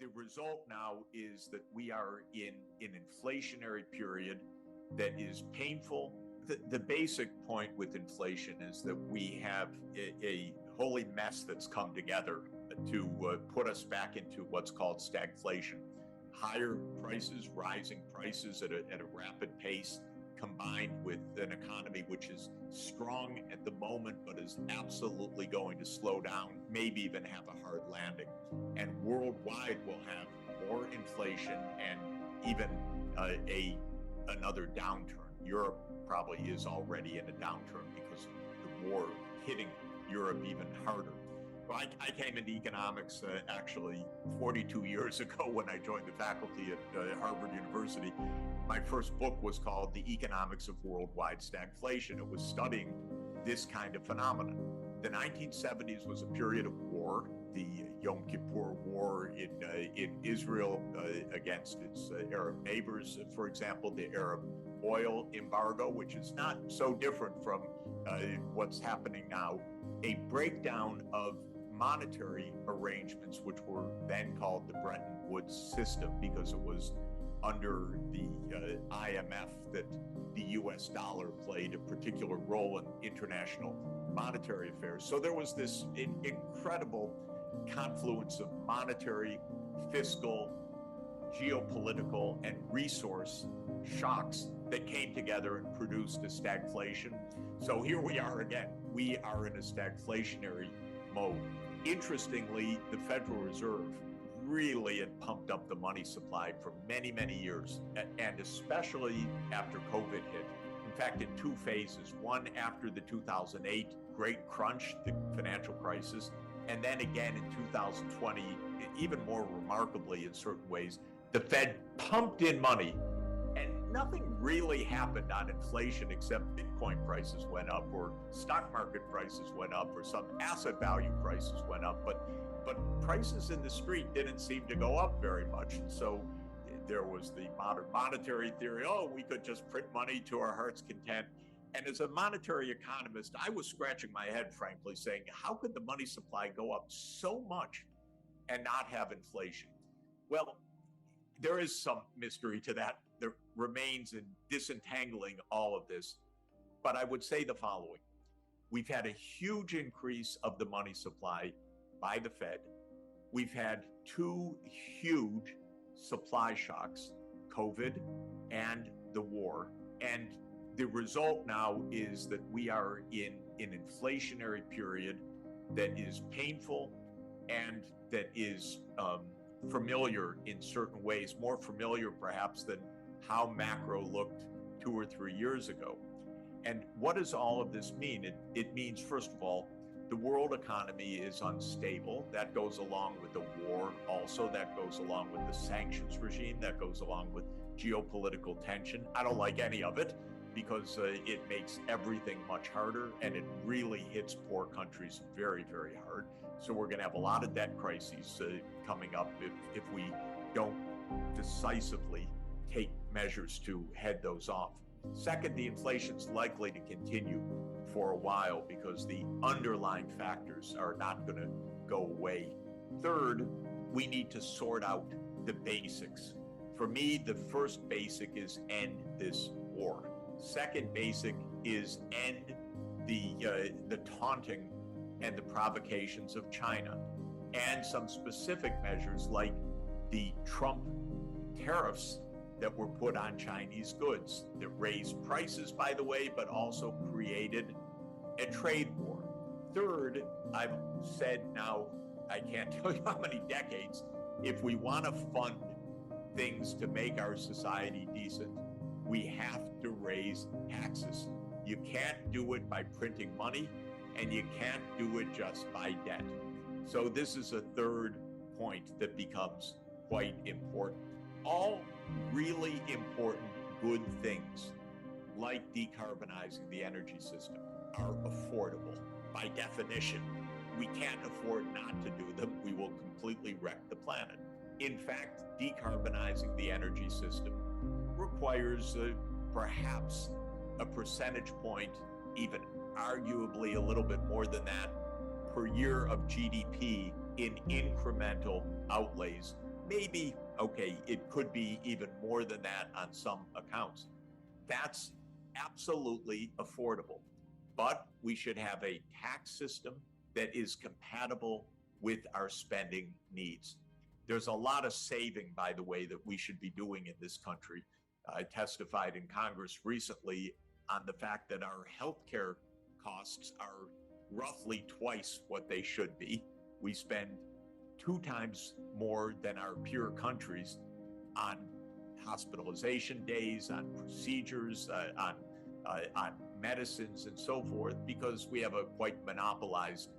The result now is that we are in an inflationary period that is painful. The basic point with inflation is that we have a holy mess that's come together to put us back into what's called stagflation. Higher prices, rising prices at a rapid pace, combined with an economy which is strong at the moment, but is absolutely going to slow down, maybe even have a hard landing. And worldwide we'll have more inflation and even another downturn. Europe probably is already in a downturn because of the war hitting Europe even harder. Well, I came into economics actually 42 years ago when I joined the faculty at Harvard University. My first book was called The Economics of Worldwide Stagflation. It was studying this kind of phenomenon. The 1970s was a period of war, the Yom Kippur War in Israel against its Arab neighbors, for example, the Arab oil embargo, which is not so different from what's happening now, a breakdown of monetary arrangements, which were then called the Bretton Woods system, because it was under the IMF that the US dollar played a particular role in international monetary affairs. So there was this incredible confluence of monetary, fiscal, geopolitical, and resource shocks that came together and produced a stagflation. So here we are again. We are in a stagflationary mode. Interestingly, the Federal Reserve really had pumped up the money supply for many, many years, and especially after COVID hit. In fact, in two phases, one after the 2008 great crunch, the financial crisis, and then again in 2020, even more remarkably in certain ways, the Fed pumped in money and nothing really happened on inflation except Bitcoin prices went up or stock market prices went up or some asset value prices went up, but prices in the street didn't seem to go up very much. And so there was the modern monetary theory, we could just print money to our heart's content. And as a monetary economist, I was scratching my head, frankly, saying, how could the money supply go up so much and not have inflation? Well, there is some mystery to that. There remains in disentangling all of this. But I would say the following. We've had a huge increase of the money supply by the Fed. We've had two huge supply shocks, COVID and the war. And the result now is that we are in an inflationary period that is painful and that is familiar in certain ways, more familiar perhaps than how macro looked 2 or 3 years ago. And what does all of this mean? It means, first of all, the world economy is unstable. That goes along with the war also. That goes along with the sanctions regime. That goes along with geopolitical tension. I don't like any of it because it makes everything much harder and it really hits poor countries very, very hard. So we're going to have a lot of debt crises coming up if we don't decisively take measures to head those off. Second, the inflation's likely to continue for a while because the underlying factors are not going to go away. Third, we need to sort out the basics. For me, the first basic is end this war. Second basic is end the taunting and the provocations of China, and some specific measures like the Trump tariffs that were put on Chinese goods that raised prices, by the way, but also created a trade war. Third, I've said now, I can't tell you how many decades, if we want to fund things to make our society decent, we have to raise taxes. You can't do it by printing money, and you can't do it just by debt. So this is a third point that becomes quite important. All really important good things, like decarbonizing the energy system, are affordable. By definition, we can't afford not to do them. We will completely wreck the planet. In fact, decarbonizing the energy system requires perhaps a percentage point, even arguably a little bit more than that, per year of GDP in incremental outlays maybe, okay, it could be even more than that on some accounts. That's absolutely affordable. But we should have a tax system that is compatible with our spending needs. There's a lot of saving, by the way, that we should be doing in this country. I testified in Congress recently on the fact that our healthcare costs are roughly twice what they should be. We spend 2 times more than our peer countries on hospitalization days, on procedures, on medicines and so forth, because we have a quite monopolized,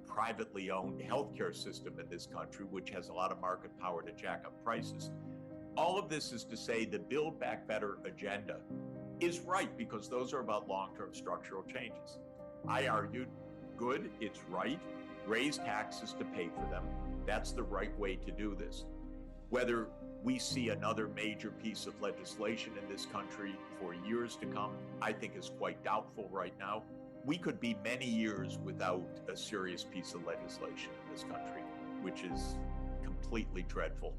privately owned healthcare system in this country, which has a lot of market power to jack up prices. All of this is to say the Build Back Better agenda is right, because those are about long-term structural changes. I argued, good, it's right, raise taxes to pay for them. That's the right way to do this. Whether we see another major piece of legislation in this country for years to come, I think is quite doubtful right now. We could be many years without a serious piece of legislation in this country, which is completely dreadful.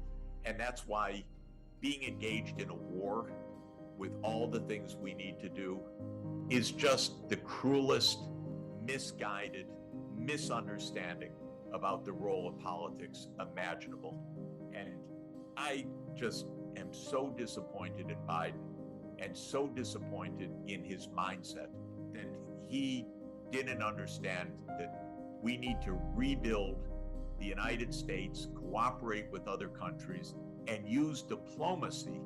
And that's why being engaged in a war with all the things we need to do is just the cruelest, misguided misunderstanding about the role of politics imaginable. And I just am so disappointed in Biden and so disappointed in his mindset that he didn't understand that we need to rebuild the United States, cooperate with other countries, and use diplomacy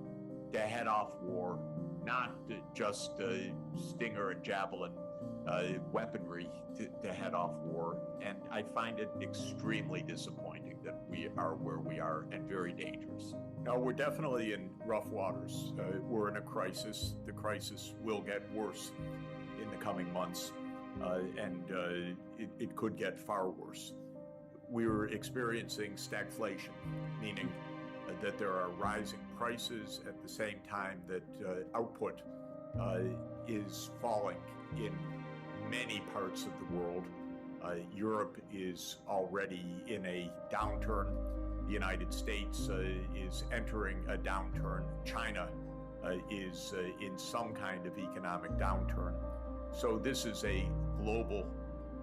to head off war, not just Stinger and Javelin weaponry to head off war. And I find it extremely disappointing that we are where we are and very dangerous. No, we're definitely in rough waters. We're in a crisis. The crisis will get worse in the coming months, and it could get far worse. We are experiencing stagflation, meaning that there are rising prices at the same time that output is falling in many parts of the world. Europe is already in a downturn. The United States is entering a downturn. China is in some kind of economic downturn. So this is a global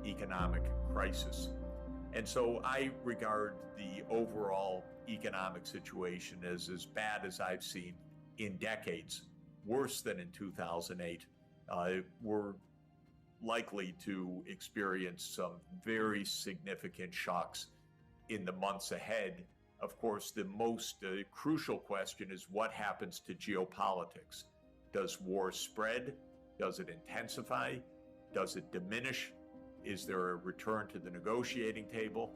economic crisis. And so I regard the overall economic situation as bad as I've seen in decades, worse than in 2008. We're likely to experience some very significant shocks in the months ahead. Of course, the most crucial question is what happens to geopolitics? Does war spread? Does it intensify? Does it diminish? Is there a return to the negotiating table?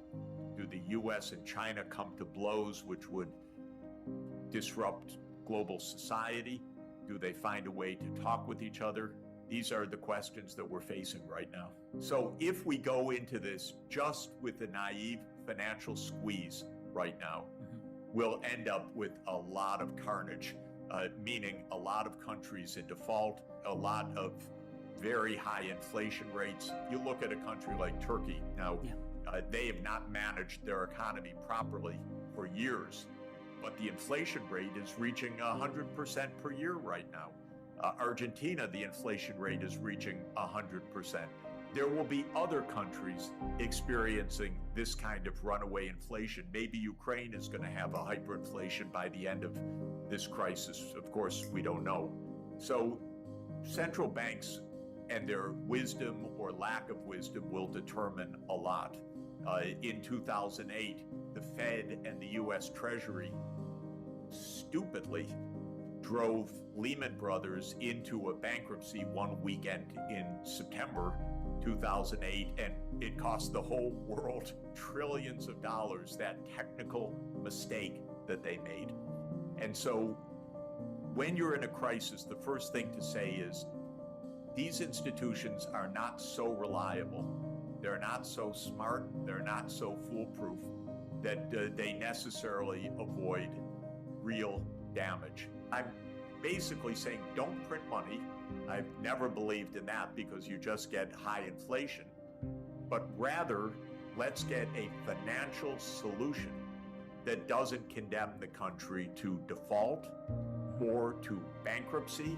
Do the US and China come to blows which would disrupt global society? Do they find a way to talk with each other? These are the questions that we're facing right now. So if we go into this just with the naive financial squeeze right now, we'll end up with a lot of carnage, meaning a lot of countries in default, a lot of very high inflation rates. You look at a country like Turkey now, they have not managed their economy properly for years, but the inflation rate is reaching 100% per year right now. Argentina, the inflation rate is reaching 100%. There will be other countries experiencing this kind of runaway inflation. Maybe Ukraine is going to have a hyperinflation by the end of this crisis. Of course, we don't know. So central banks and their wisdom or lack of wisdom will determine a lot. In 2008, the Fed and the US Treasury stupidly drove Lehman Brothers into a bankruptcy one weekend in September 2008, and it cost the whole world trillions of dollars, that technical mistake that they made. And so when you're in a crisis, the first thing to say is, these institutions are not so reliable, they're not so smart, they're not so foolproof that they necessarily avoid real damage. I'm basically saying don't print money. I've never believed in that because you just get high inflation, but rather let's get a financial solution that doesn't condemn the country to default or to bankruptcy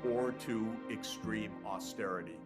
or to extreme austerity.